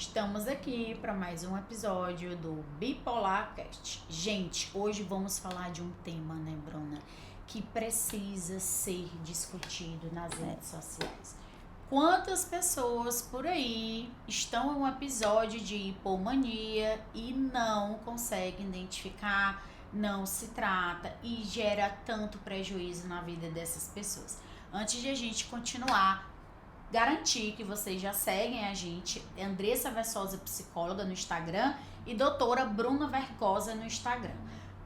Estamos aqui para mais um episódio do Bipolarcast. Gente, hoje vamos falar de um tema, né, Bruna, que precisa ser discutido nas redes sociais. Quantas pessoas por aí estão em um episódio de hipomania e não conseguem identificar, não se trata e gera tanto prejuízo na vida dessas pessoas? Antes de a gente continuar, garantir que vocês já seguem a gente, Andressa Versosa Psicóloga no Instagram e doutora Bruna Vergosa no Instagram.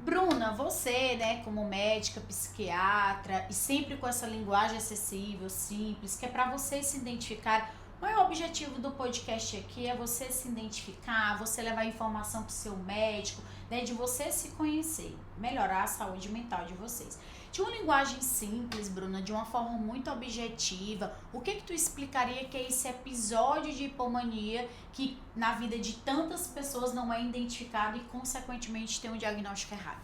Bruna, você, né, como médica, psiquiatra e sempre com essa linguagem acessível, simples, que é para vocês se identificarem. O maior objetivo do podcast aqui é você se identificar, você levar informação para o seu médico, né, de você se conhecer, melhorar a saúde mental de vocês. De uma linguagem simples, Bruna, de uma forma muito objetiva, o que tu explicaria que é esse episódio de hipomania que na vida de tantas pessoas não é identificado e, consequentemente, tem um diagnóstico errado?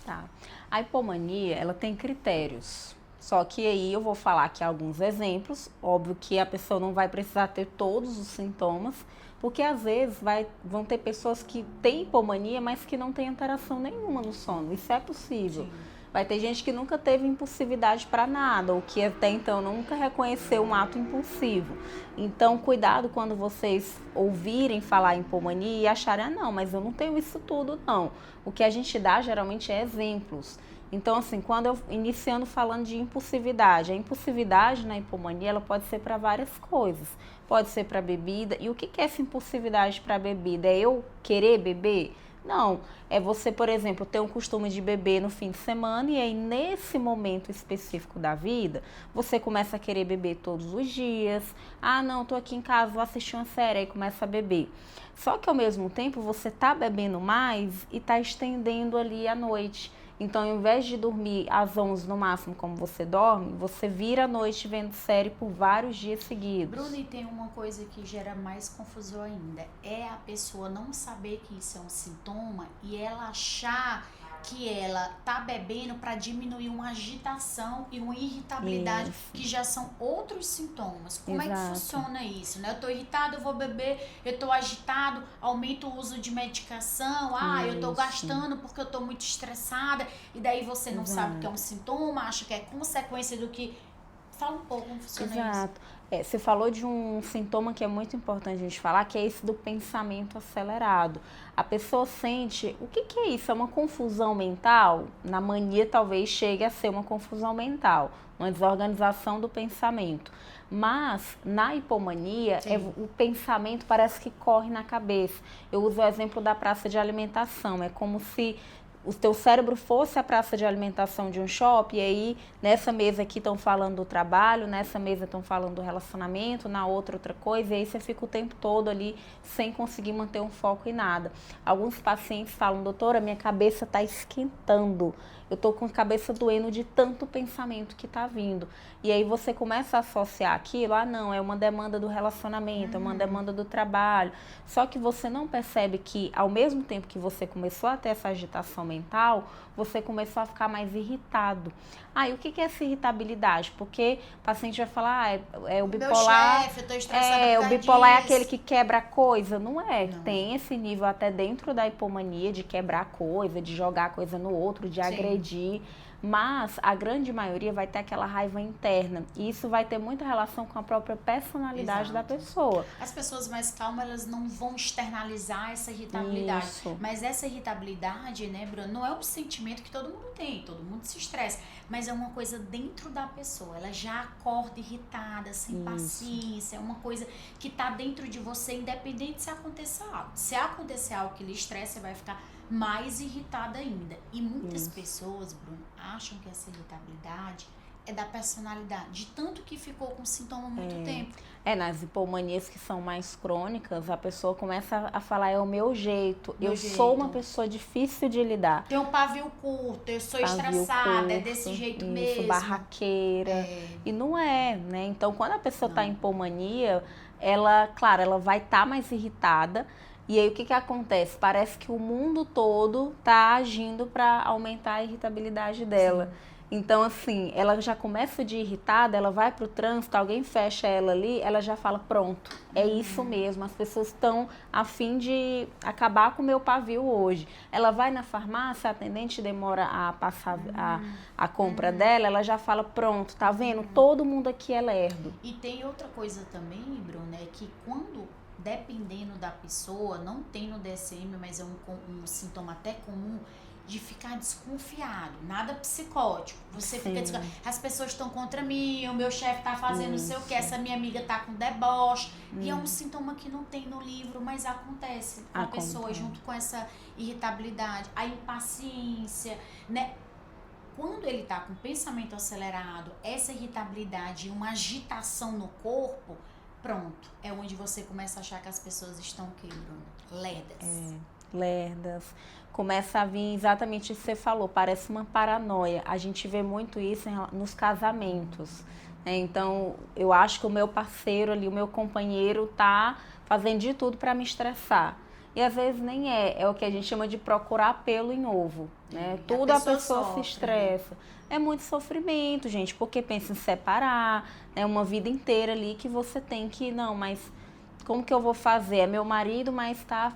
Tá. A hipomania, ela tem critérios. Só que aí eu vou falar aqui alguns exemplos. Óbvio que a pessoa não vai precisar ter todos os sintomas, porque às vezes vão ter pessoas que têm hipomania, mas que não têm alteração nenhuma no sono. Isso é possível. Sim. Vai ter gente que nunca teve impulsividade para nada, ou que até então nunca reconheceu um ato impulsivo. Então, cuidado quando vocês ouvirem falar em hipomania e acharem, não, mas eu não tenho isso tudo, não. O que a gente dá geralmente é exemplos. Então, assim, quando eu iniciando falando de impulsividade, a impulsividade na hipomania, ela pode ser para várias coisas. Pode ser para bebida. E o que é essa impulsividade para bebida? É eu querer beber? Não, é você, por exemplo, ter um costume de beber no fim de semana e aí nesse momento específico da vida, você começa a querer beber todos os dias. Ah, não, tô aqui em casa, vou assistir uma série, aí começa a beber. Só que ao mesmo tempo você tá bebendo mais e tá estendendo ali a noite. Então, ao invés de dormir às 11 no máximo, como você dorme, você vira a noite vendo série por vários dias seguidos. Bruna, e tem uma coisa que gera mais confusão ainda. É a pessoa não saber que isso é um sintoma e ela achar que ela tá bebendo para diminuir uma agitação e uma irritabilidade, que já são outros sintomas. Como é que funciona isso, né? Eu tô irritado, eu vou beber, eu tô agitado, aumento o uso de medicação, eu tô gastando porque eu tô muito estressada, e daí você não sabe que é um sintoma, acha que é consequência do que... Fala um pouco como funciona isso. Você falou de um sintoma que é muito importante a gente falar, que é esse do pensamento acelerado. A pessoa sente, o que é isso? É uma confusão mental? Na mania talvez chegue a ser uma confusão mental, uma desorganização do pensamento. Mas na hipomania, o pensamento parece que corre na cabeça. Eu uso o exemplo da praça de alimentação, é como se o teu cérebro fosse a praça de alimentação de um shopping, e aí nessa mesa aqui estão falando do trabalho, nessa mesa estão falando do relacionamento, na outra coisa, e aí você fica o tempo todo ali sem conseguir manter um foco em nada. Alguns pacientes falam, doutora, minha cabeça está esquentando, eu estou com a cabeça doendo de tanto pensamento que está vindo. E aí você começa a associar aquilo, não, é uma demanda do relacionamento, é uma demanda do trabalho. Só que você não percebe que ao mesmo tempo que você começou a ter essa agitação mental, você começou a ficar mais irritado. E o que é essa irritabilidade? Porque o paciente vai falar, é o bipolar. Meu chefe, eu tô estressada o bipolar é aquele que quebra a coisa. Não é. Não. Tem esse nível até dentro da hipomania de quebrar coisa, de jogar coisa no outro, de agredir. Mas a grande maioria vai ter aquela raiva interna. E isso vai ter muita relação com a própria personalidade da pessoa. As pessoas mais calmas, elas não vão externalizar essa irritabilidade. Isso. Mas essa irritabilidade, né, Bruno, não é um sentimento que todo mundo tem. Todo mundo se estressa. Mas é uma coisa dentro da pessoa. Ela já acorda irritada, sem paciência. É uma coisa que tá dentro de você, independente se acontecer algo. Se acontecer algo que lhe estressa, você vai ficar mais irritada ainda. E muitas pessoas, Bruno, acham que essa irritabilidade é da personalidade, de tanto que ficou com sintoma há muito tempo. Nas hipomanias que são mais crônicas, a pessoa começa a falar, é o meu jeito, sou uma pessoa difícil de lidar. Tem um pavio curto, eu sou estressada, é desse jeito mesmo. Barraqueira. E não é, né? Então, quando a pessoa está em hipomania, ela vai estar mais irritada. E aí o que acontece? Parece que o mundo todo está agindo para aumentar a irritabilidade dela. Então, assim, ela já começa de irritada, ela vai pro trânsito, alguém fecha ela ali, ela já fala, pronto, é isso mesmo, as pessoas estão a fim de acabar com o meu pavio hoje. Ela vai na farmácia, a atendente demora a passar a compra dela, ela já fala, pronto, tá vendo? Todo mundo aqui é lerdo. E tem outra coisa também, Bruna, é que quando, dependendo da pessoa, não tem no DSM, mas é um sintoma até comum, de ficar desconfiado, nada psicótico. Você fica desconfiado. As pessoas estão contra mim, o meu chefe tá fazendo não sei o que, essa minha amiga tá com deboche. E é um sintoma que não tem no livro, mas acontece com a pessoa, junto com essa irritabilidade, a impaciência, né? Quando ele tá com pensamento acelerado, essa irritabilidade e uma agitação no corpo, pronto, é onde você começa a achar que as pessoas estão quebrando. Lerdas. Lerdas. Começa a vir exatamente o que você falou, parece uma paranoia. A gente vê muito isso nos casamentos. Né? Então, eu acho que o meu parceiro ali, o meu companheiro tá fazendo de tudo para me estressar. E às vezes nem é o que a gente chama de procurar pelo em ovo. Né? Tudo a pessoa sofre, se estressa. É muito sofrimento, gente, porque pensa em separar, né? Uma vida inteira ali que você tem que, não, mas como que eu vou fazer? É meu marido, mas tá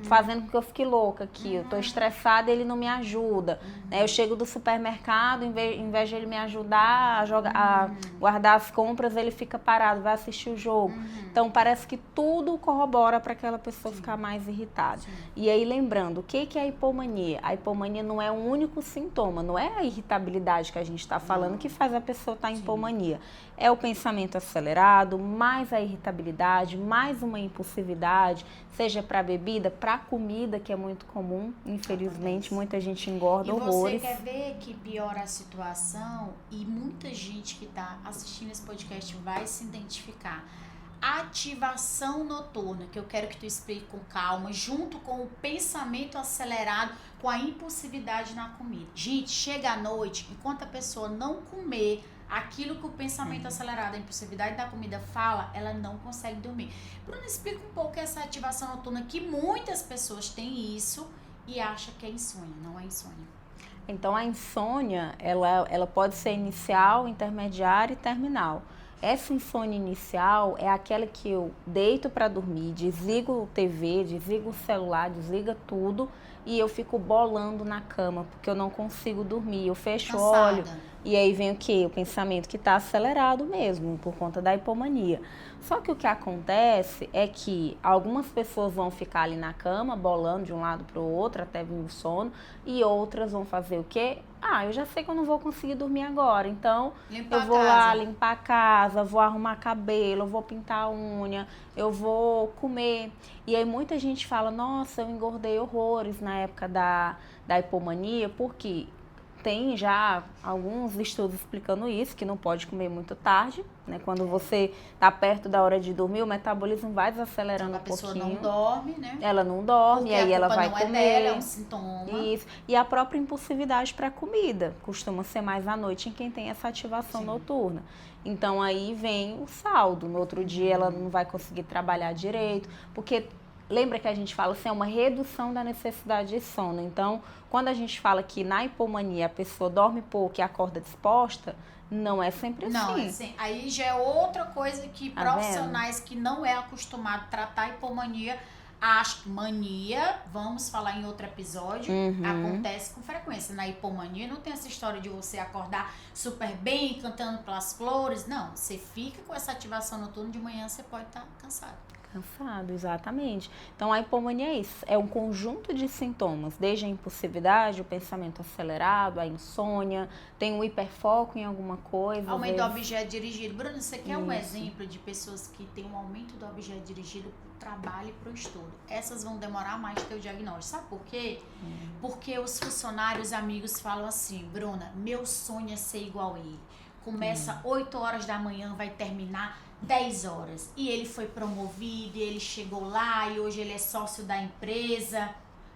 fazendo com que eu fique louca aqui, eu tô estressada, ele não me ajuda, né? Eu chego do supermercado, em vez de ele me ajudar a guardar as compras, ele fica parado, vai assistir o jogo. Então parece que tudo corrobora para aquela pessoa ficar mais irritada. E aí lembrando, o que é a hipomania? A hipomania não é um único sintoma, não é a irritabilidade que a gente está falando que faz a pessoa estar em hipomania. É o pensamento acelerado, mais a irritabilidade, mais uma impulsividade, seja para bebida, para comida, que é muito comum, infelizmente, muita gente engorda horrores. E você quer ver que piora a situação, e muita gente que está assistindo esse podcast vai se identificar. Ativação noturna, que eu quero que tu explique com calma, junto com o pensamento acelerado, com a impulsividade na comida. Gente, chega à noite, enquanto a pessoa não comer aquilo que o pensamento acelerado, a impulsividade da comida fala, ela não consegue dormir. Bruna, explica um pouco essa ativação noturna, que muitas pessoas têm isso e acham que é insônia, não é insônia. Então a insônia, ela pode ser inicial, intermediária e terminal. Essa insônia inicial é aquela que eu deito para dormir, desligo o TV, desligo o celular, desliga tudo e eu fico bolando na cama, porque eu não consigo dormir. Eu fecho o olho e aí vem o quê? O pensamento que está acelerado mesmo, por conta da hipomania. Só que o que acontece é que algumas pessoas vão ficar ali na cama, bolando de um lado para o outro, até vir o sono, e outras vão fazer o quê? Eu já sei que eu não vou conseguir dormir agora, então eu vou lá limpar a casa, vou arrumar cabelo, eu vou pintar a unha, eu vou comer. E aí muita gente fala, nossa, eu engordei horrores na época da hipomania, porque tem já alguns estudos explicando isso, que não pode comer muito tarde, né? Quando você está perto da hora de dormir, o metabolismo vai desacelerando um pouquinho. A pessoa não dorme, né? Ela não dorme, e aí ela vai comer. Não é dela, é um sintoma. Isso. E a própria impulsividade para a comida costuma ser mais à noite em quem tem essa ativação noturna. Então aí vem o saldo. No outro dia ela não vai conseguir trabalhar direito, porque lembra que a gente fala assim, é uma redução da necessidade de sono. Então, quando a gente fala que na hipomania a pessoa dorme pouco e acorda disposta, não é sempre assim. Não, assim, aí já é outra coisa que profissionais que não é acostumado a tratar a hipomania, acham que mania, vamos falar em outro episódio, acontece com frequência. Na hipomania não tem essa história de você acordar super bem, cantando pelas flores. Não, você fica com essa ativação noturna, de manhã você pode estar cansado. Cansado, exatamente. Então a hipomania é isso, é um conjunto de sintomas, desde a impulsividade, o pensamento acelerado, a insônia, tem um hiperfoco em alguma coisa. Aumento do objeto dirigido. Bruna, você quer um exemplo de pessoas que têm um aumento do objeto dirigido para o trabalho e para o estudo? Essas vão demorar mais ter o diagnóstico. Sabe por quê? Porque os funcionários amigos falam assim, Bruna, meu sonho é ser igual a ele. Começa 8 horas da manhã, vai terminar 10 horas. E ele foi promovido, e ele chegou lá, e hoje ele é sócio da empresa,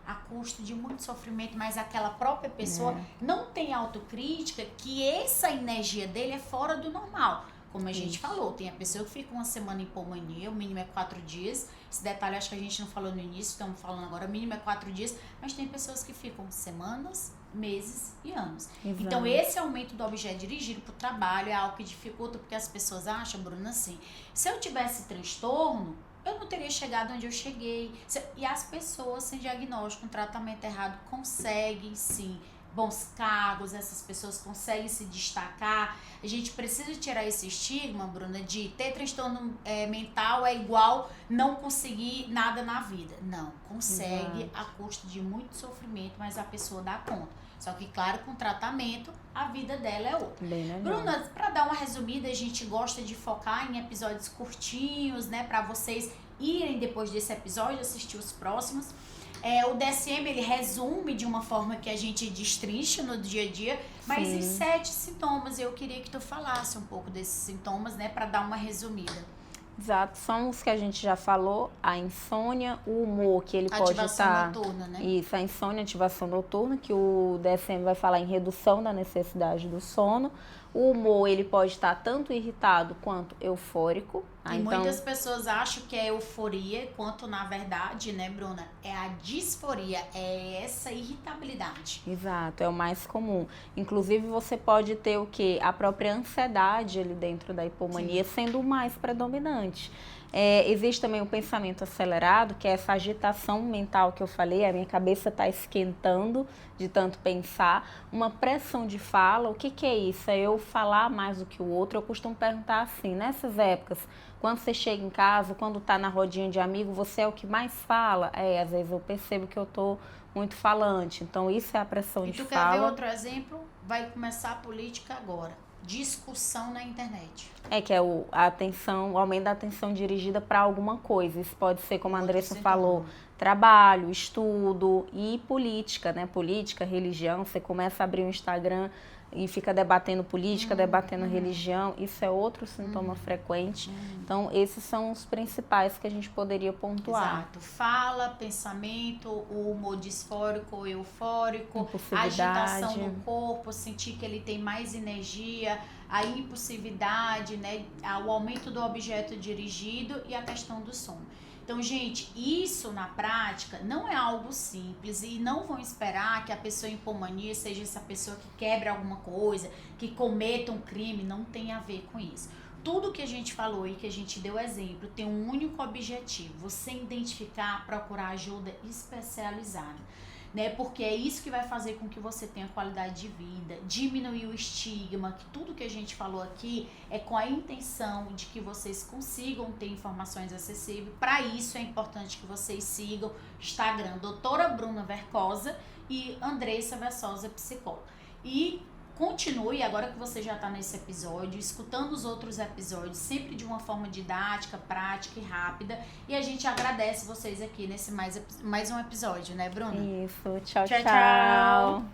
a custo de muito sofrimento, mas aquela própria pessoa não tem autocrítica, que essa energia dele é fora do normal. Como a gente falou, tem a pessoa que fica uma semana em hipomania, o mínimo é 4 dias. Esse detalhe acho que a gente não falou no início, estamos falando agora, o mínimo é 4 dias. Mas tem pessoas que ficam semanas, meses e anos. Exato. Então, esse aumento do objeto dirigido para o trabalho é algo que dificulta, porque as pessoas acham, Bruna, assim, se eu tivesse transtorno, eu não teria chegado onde eu cheguei. E as pessoas sem diagnóstico, com tratamento errado, conseguem, sim, bons cargos, essas pessoas conseguem se destacar. A gente precisa tirar esse estigma, Bruna, de ter transtorno mental é igual não conseguir nada na vida. Não, consegue. Exato. A custo de muito sofrimento, mas a pessoa dá conta. Só que, claro, com tratamento, a vida dela é outra. Bruna, para dar uma resumida, a gente gosta de focar em episódios curtinhos, né? Para vocês irem depois desse episódio, assistir os próximos. O DSM, ele resume de uma forma que a gente destrincha no dia a dia, mas em 7 sintomas. Eu queria que tu falasse um pouco desses sintomas, né? Para dar uma resumida. Exato, são os que a gente já falou, a insônia, o humor, que ele pode estar... Ativação noturna, né? Isso, a insônia, ativação noturna, que o DSM vai falar em redução da necessidade do sono. O humor, ele pode estar tanto irritado quanto eufórico. E então, muitas pessoas acham que é euforia, quanto na verdade, né, Bruna, é a disforia, é essa irritabilidade. Exato, é o mais comum. Inclusive, você pode ter o quê? A própria ansiedade ali dentro da hipomania, sim, sendo o mais predominante. Existe também o pensamento acelerado, que é essa agitação mental que eu falei, a minha cabeça está esquentando de tanto pensar. Uma pressão de fala, o que é isso? É eu falar mais do que o outro. Eu costumo perguntar assim, nessas épocas, quando você chega em casa, quando está na rodinha de amigo, você é o que mais fala? Às vezes eu percebo que eu estou muito falante. Então, isso é a pressão de fala. E tu quer ver outro exemplo? Vai começar a política agora. Discussão na internet. Que é o aumento da atenção dirigida para alguma coisa. Isso pode ser, como a Andressa falou, trabalho, estudo e política, né? Política, religião. Você começa a abrir o Instagram e fica debatendo política, debatendo religião. Isso é outro sintoma frequente. Então, esses são os principais que a gente poderia pontuar. Exato. Fala, pensamento, o humor disfórico ou eufórico, a impulsividade, agitação no corpo, sentir que ele tem mais energia, a impulsividade, né? O aumento do objeto dirigido e a questão do sono. Então, gente, isso na prática não é algo simples e não vão esperar que a pessoa em hipomania seja essa pessoa que quebre alguma coisa, que cometa um crime, não tem a ver com isso. Tudo que a gente falou e que a gente deu exemplo tem um único objetivo, você identificar, procurar ajuda especializada, né? Porque é isso que vai fazer com que você tenha qualidade de vida, diminuir o estigma, que tudo que a gente falou aqui é com a intenção de que vocês consigam ter informações acessíveis. Para isso é importante que vocês sigam o Instagram Doutora Bruna Vercosa e Andressa Versosa, psicóloga. E continue, agora que você já está nesse episódio, escutando os outros episódios, sempre de uma forma didática, prática e rápida. E a gente agradece vocês aqui nesse mais um episódio, né, Bruna? Isso, tchau.